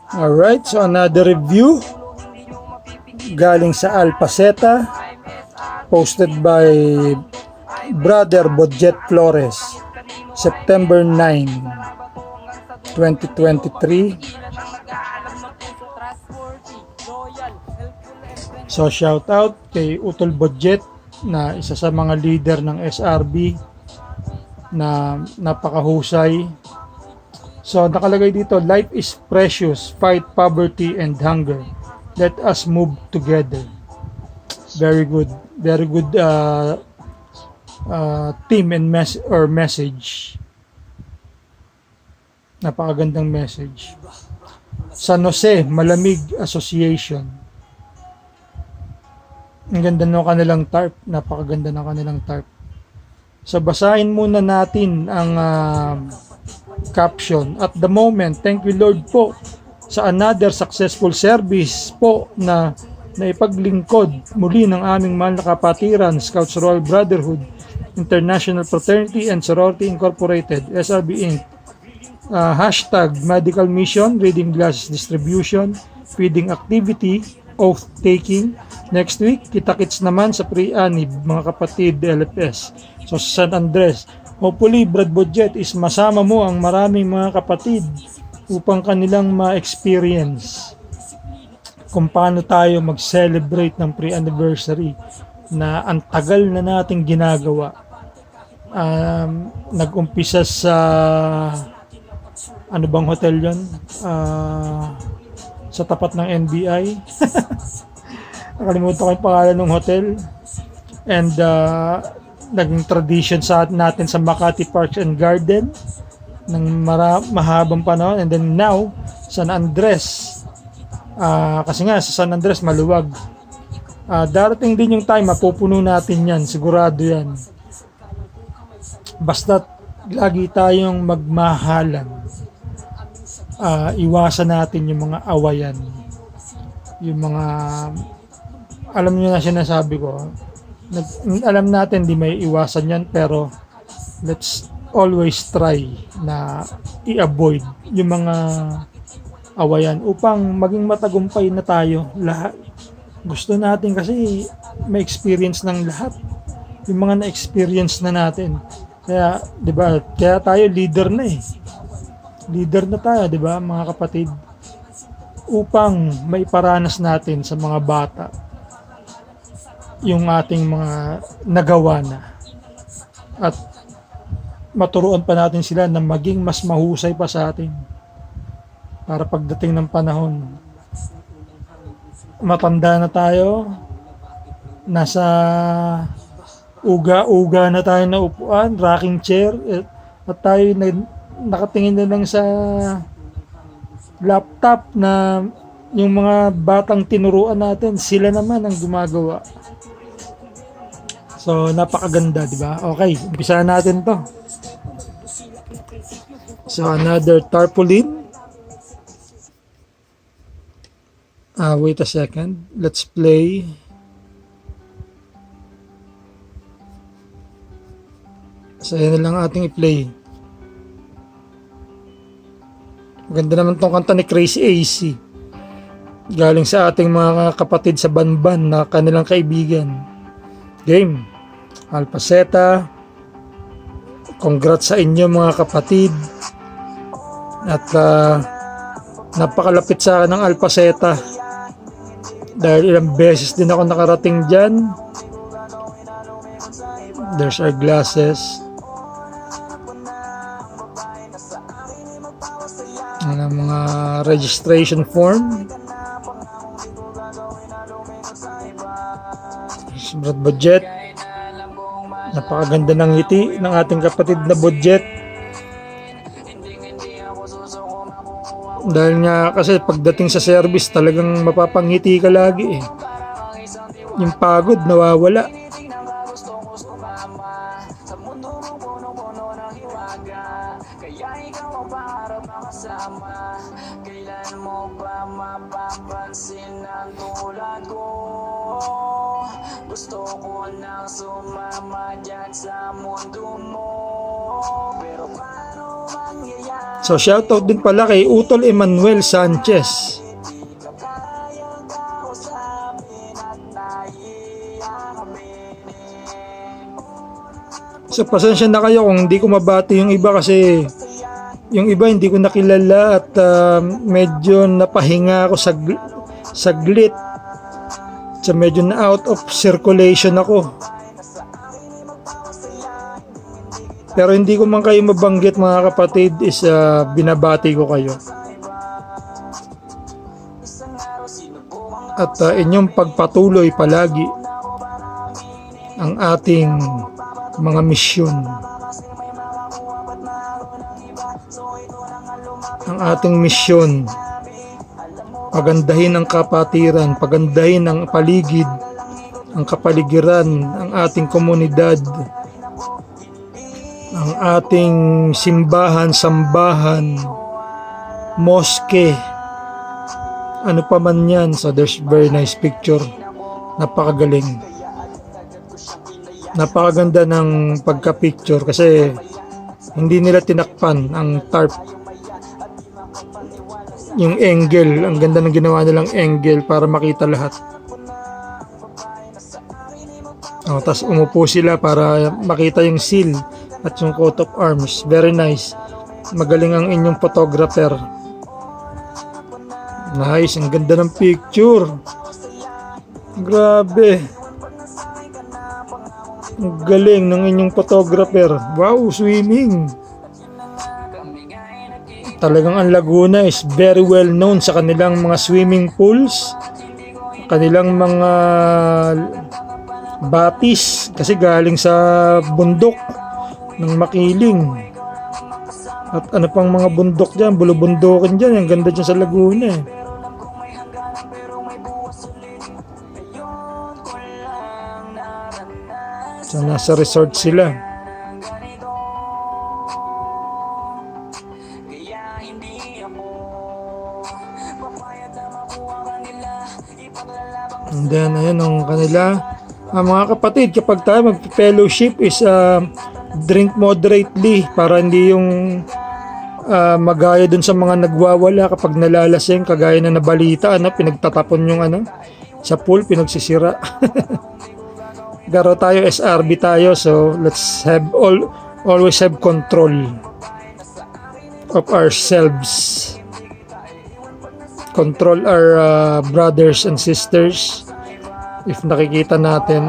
Alright, so another review galing sa Alpaceta, posted by Brother Budget Flores, September 9, 2023. So shout out kay Utol Budget na isa sa mga leader ng SRB na napakahusay. So nakalagay dito, life is precious, fight poverty and hunger. Let us move together. Very good theme and message. Napakagandang message. San Jose Malamig Association. Ang ganda ng kanilang tarp, napakaganda ng kanilang tarp. So basahin muna natin ang caption. At the moment, thank you Lord po sa another successful service po na naipaglingkod muli ng aming mahal na kapatiran, Scouts Royal Brotherhood, International Fraternity and Sorority Incorporated, SRB Inc. Hashtag medical mission, reading glasses distribution, feeding activity, oath taking. Next week, kita-kits naman sa pre-anib, mga kapatid LFS. So sa San Andres, hopefully Brad Budget is masama mo ang maraming mga kapatid upang kanilang ma-experience kung paano tayo mag-celebrate ng pre-anniversary na ang tagal na nating ginagawa. Nag-umpisa sa ano bang hotel yon? Sa tapat ng NBI. Nakalimutan ko yung pangalan ng hotel. And naging tradition sa natin sa Makati Parks and Garden ng mahabang panahon. And then now, San Andres. Kasi nga sa San Andres maluwag. Darating din yung time, mapupuno natin yan. Sigurado yan. Basta lagi tayong magmahalan. Iwasan natin yung mga awayan. Yung mga, alam niyo na sinasabi ko, alam natin di may iwasan yan, pero let's always try na i-avoid yung mga awayan upang maging matagumpay na tayo lahat. Gusto natin kasi may experience ng lahat, yung mga na-experience na natin. Kaya 'di ba, kaya tayo leader na eh. Leader na tayo, 'di ba, mga kapatid? Upang maiparanas natin sa mga bata yung ating mga nagawa na. At maturuan pa natin sila na maging mas mahusay pa sa atin. Para pagdating ng panahon, matanda na tayo, nasa uga-uga na tayo na upuan, rocking chair, at tayo nakatingin na lang sa laptop na yung mga batang tinuruan natin, sila naman ang gumagawa. So, napakaganda, di ba? Okay, umpisahan natin to. So, another tarpaulin. Wait a second. Let's play. So, yan na lang ating i-play. Maganda naman tong kanta ni Crazy AC. Galing sa ating mga kapatid sa Banban na kanilang kaibigan. Game. Alpaceta. Congrats sa inyo mga kapatid. At napakalapit sa akin ng Alpaceta. Dahil ilang beses din ako nakarating dyan. There's our glasses. Ang mga registration form. Brad Budget. Napakaganda ng ngiti ng ating kapatid na Budget. Dahil nga kasi pagdating sa service talagang mapapangiti ka lagi eh. Yung pagod nawawala. Kailan mo ba mapapansin ang tulad ko? Gusto ko nang sumama dyan sa mundo mo, pero paano So shoutout din pala kay Utol Emmanuel Sanchez. So pasensya na kayo kung hindi ko mabati yung iba kasi yung iba hindi ko nakilala at medyo napahinga ako saglit. So medyo na out of circulation ako. Pero hindi ko man kayo mabanggit mga kapatid is binabati ko kayo. At inyong pagpatuloy palagi ang ating mga misyon. Ang ating misyon, pagandahin ang kapatiran, pagandahin ang paligid, ang kapaligiran, ang ating komunidad, ang ating simbahan, sambahan, moske, ano pa man yan. So there's very nice picture, napakagaling, napakaganda ng pagka-picture kasi hindi nila tinakpan ang tarp, yung angle, ang ganda ng ginawa nilang angle para makita lahat. Tapos umupo sila para makita yung seal at yung coat of arms. Very nice, magaling ang inyong photographer. Nice, ang ganda ng picture, grabe. Ang galing ng inyong photographer. Wow, swimming. Talagang ang Laguna is very well known sa kanilang mga swimming pools, kanilang mga batis kasi galing sa bundok ng Makiling. At ano pang mga bundok dyan, bulubundukin dyan, ang ganda dyan sa Laguna eh. So nasa resort sila. And then ayan ang kanila. Mga kapatid, kapag tayo mag-fellowship is drink moderately para hindi yung magaya dun sa mga nagwawala kapag nalalasing, kagaya na nabalita, pinagtatapon yung sa pool, pinagsisira. Pero tayo SRB tayo, so let's have always have control of ourselves. Control our brothers and sisters. If nakikita natin,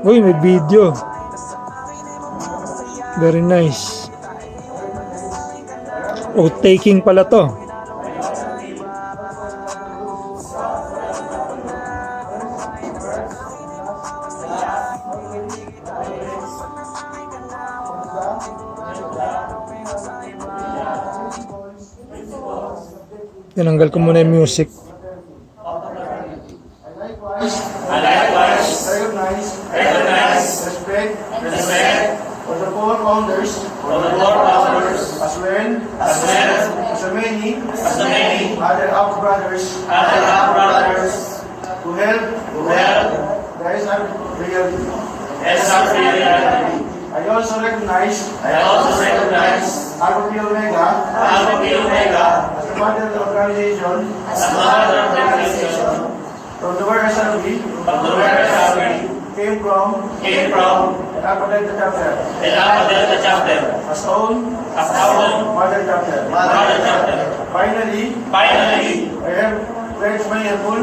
uy, may video. Very nice. Oh, taking pala to. Tinanggal ko muna yung music. Recognize, respect for the four founders, as well as the many other our brothers who help the SR reality. I also recognize RPP Omega as a mother organization from the where SRB came from the Alpha Delta chapter as own mother chapter. Finally, I have pledged my full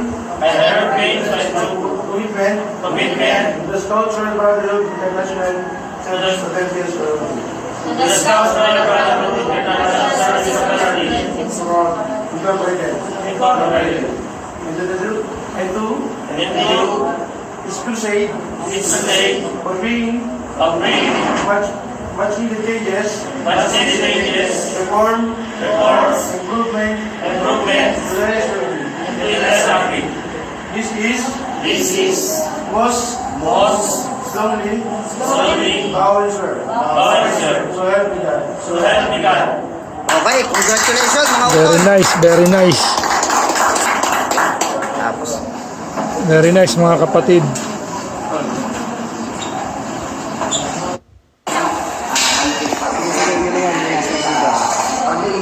commitment to the Scouts Royal Brotherhood International Service of Federation. Incorporated. And to his crusade for bringing much needed changes, reform, improvement to the SRB. This is most strongly our sir. So help me God. Okay, congratulations mga Very utol. nice, very nice. Tapos, Very nice mga kapatid.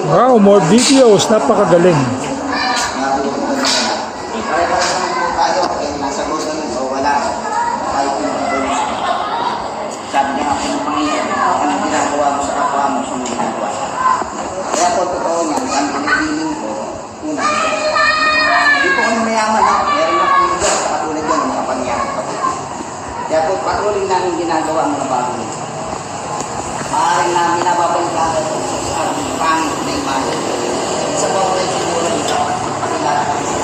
Wow, more videos. Napakagaling. Pare-pares naman po tayo. Kaya nasa gusto o wala. Kahit yung donation. Sabi niya ako ng Panginoon, anong ginagawa mo sa kapwa mo, siyang ginagawa sa akin. Kaya po totoo niyan, ang pinipiling ko, una, hindi po kami mayaman, ha? Meron na kami Diyos, katulad yun, ang kapangyarihan pa. Kaya po patuloy namin ginagawa ang mga bagay. Maaaring namin nababalikan sa pangit na imahe. Sa pagkakas siguro dito, pakilala kami sa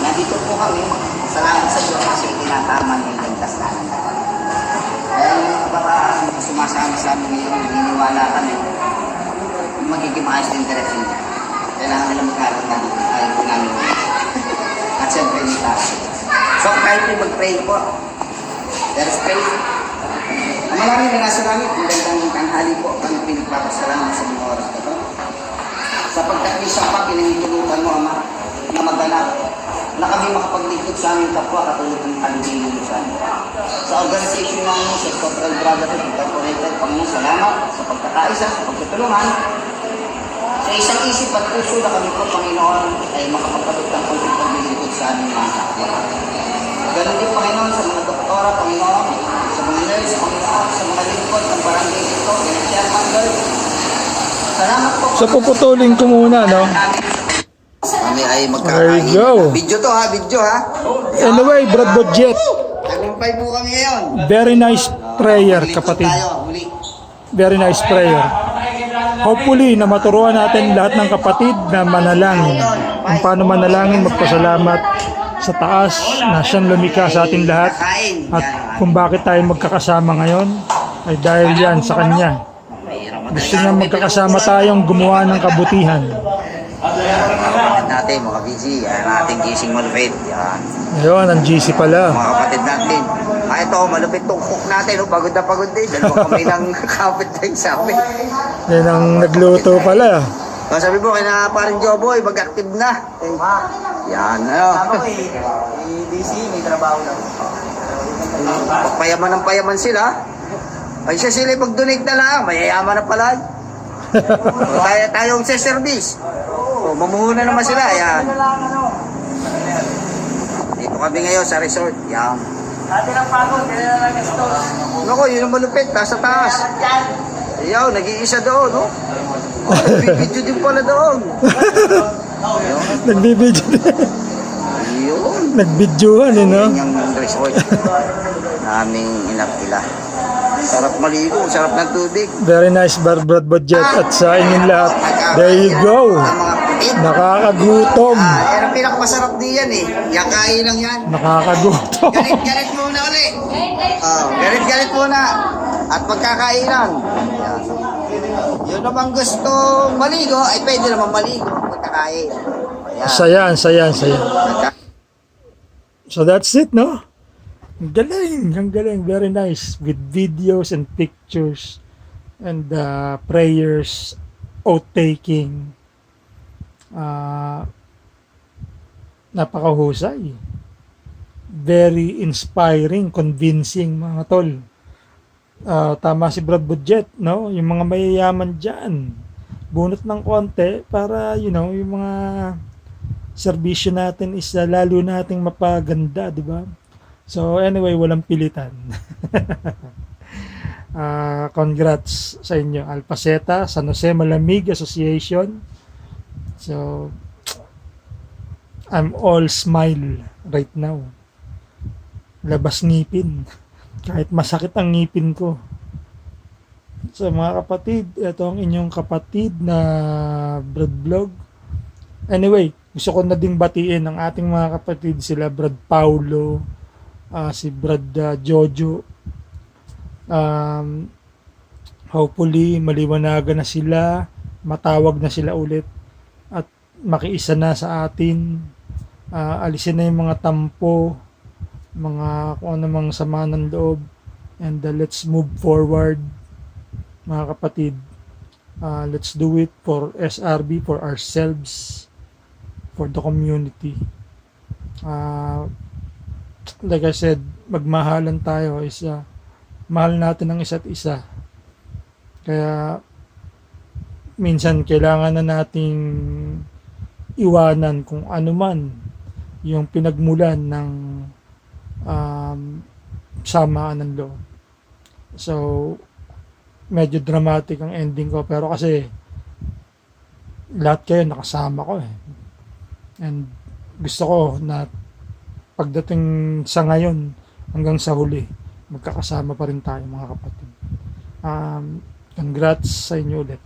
nandito po kami, salamat sa Diyos kasi tinatama niya yung ligtas namin. Kaya yung kabataan na sumasama sa amin ngayon, naniniwala kami, magiging maayos din direksyon niya. Kailangan nila magkaroon na dito, ayaw po namin. At siyempre yung tayo. So kahit po mag-pray po, there's faith. Ang maraming na nasa namin, magandang tanghali po, kami pinagpapasalamat sa mga oras na ito. Sapagkat isa pa, pinahintulutan mo, Ama, na maganap na kami makapaglikod sa aming kapwa katulad ng kalibinin mo sa amin. Sa organization namin sa Scotrel Brotherhood Incorporated, Panginoon, salamat sa pagkakaisa, sa pagtutulungan. Sa isang isip at puso na kami po, Panginoon, ay makapagpatid ng paglikod sa aming mga kapwa. Ganun din, Panginoon, sa mga doktora, Panginoon, sa mga nurse, Panginoon, sa mga lingkod ng barangay ito, yung chairman, Lord. Salamat po. So puputulin ko muna, no? Kami ay There magkakain. you go. Video to ha, video ha. Anyway, Brad Budget, Tagumpay po kami ngayon. very nice prayer, Maglingkod kapatid. tayo, huli. Very nice prayer. Hopefully, na maturuan natin lahat ng kapatid na manalangin. Kung paano manalangin, magpasalamat sa taas na siyang lumikha sa ating lahat. Kain. At kung bakit tayo magkakasama ngayon, ay dahil yan sa Kanya. Gusto niya magkakasama tayong gumawa ng kabutihan. Natin mga busy, ating gising malupit. Yan. Ayun, ang GC pala. Mga kapatid natin. Ito, malupit tong cook natin. Pagod na pagod din. Dalawa kami ng kapit tayo sa amin. Yan ang nagluto pala. Sabi mo, kaya parang Joboy, mag-active na. Yan, ano. DC, may trabaho lang. Payaman ng payaman sila. Ay siya sila pag-donate na lang, mayayaman na pala. Tayong sa service. Mamuhuna naman sila, yan. Dito kami ngayon sa resort, yan. Dati lang pagod, kaya na lang gastos. Naku, yun ang malupit, nasa taas. Ayaw, nag-iisa doon, no? Video din pala doon. Nagbibidyo din. Yun. Nagbidyohan, eh, no? Yan yung resort. Naming inapila. Sarap maligo, sarap ng tubig. Very nice, Brad Budget. At sa inyong lahat, there you go. Ang mga putit. Nakakagutom. Yan ang pinakamasarap diyan eh. Yakain lang yan. Nakakagutom. Galit-galit muna ulit. Galit-galit muna. At pagkakainan. Yan. Yun naman gusto maligo, ay pwede naman maligo pagkakain. Yan. Sayan. So that's it, no? Ang galing, very nice. With videos and pictures and prayers, oath-taking. Napakahusay. Very inspiring, convincing, mga tol. Tama si Brad Budget, no? Yung mga mayayaman dyan, bunot ng konti para, yung mga serbisyo natin is lalo nating mapaganda, di ba? So anyway, walang pilitan. Congrats sa inyo, Alpaceta, San Jose Malamig Association. So I'm all smile right now. Labas ngipin. Kahit masakit ang ngipin ko. So mga kapatid, ito ang inyong kapatid na Brad Vlog. Anyway, gusto ko na ding batiin ang ating mga kapatid, sila Brad Paulo, si Brad Jojo. Hopefully maliwanagan na sila, matawag na sila ulit at makiisa na sa atin. Alisin na yung mga tampo, mga kung anumang sama ng loob, and let's move forward, mga kapatid. Let's do it for SRB, for ourselves, for the community. like I said, magmahalan tayo is mahal natin ang isa't isa. Kaya minsan kailangan na nating iwanan kung ano man yung pinagmulan ng samaan ng loob. So, medyo dramatic ang ending ko, pero kasi lahat kayo nakasama ko eh. And gusto ko na pagdating sa ngayon hanggang sa huli, magkakasama pa rin tayo mga kapatid. Congrats sa inyo ulit.